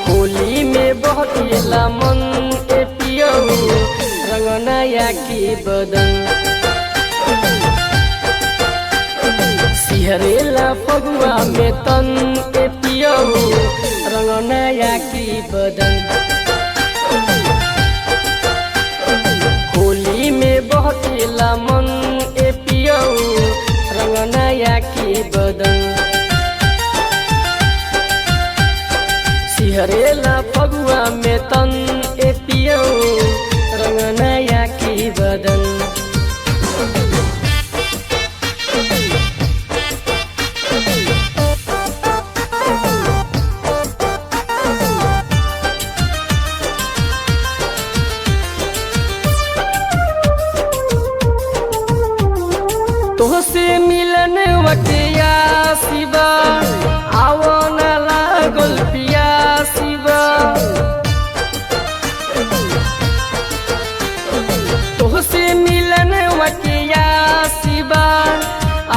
होली में बहकेला मन ए पियो रंग नया की बदन सिहरेला फगुआ में तन ए पियो रंग नया की बदन होली में बहकेला मन ए पियो रंग नया की बदन सिहरेला फगुआ में तन ए पियो रंग नया की बदन तोहसे मिलन वटिया शिवा आवो न लागल पिया शिवा तोहसे मिलन वटिया शिवा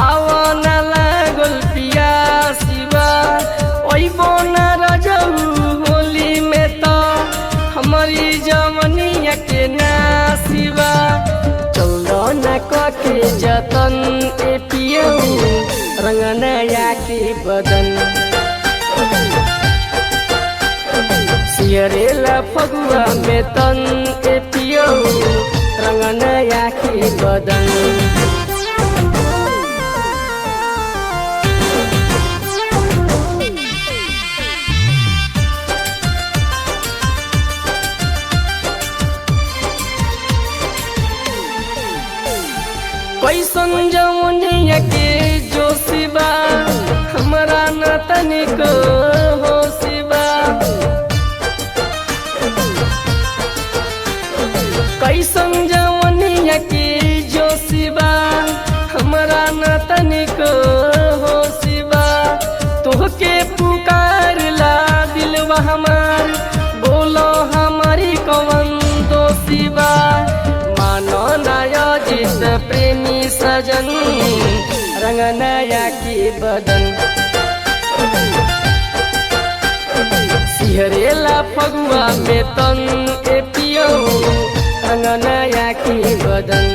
आवो न लागल पिया शिवा ओइबो न रजऊ होली में तो हमारी जवनिया के ना शिवा चलो न के जतन ए पियो रंग नया के बदन सिहरेला फगुआ में तन ए पियो रंग नया के बदन कैसन जमुनिया के जो शिवा हमरा न तनिक हो शिवा कैसन जमुनिया के जो शिवा हमरा न तनिक हो शिवा तोहके पुकार ला दिलवा हमार बोलो हमारी कवन दो शिवा मानो नया जित प्रेमी सजन रंग नया की बदन सिहरेला फगुआ में तन ए पियो रंग नया की बदन।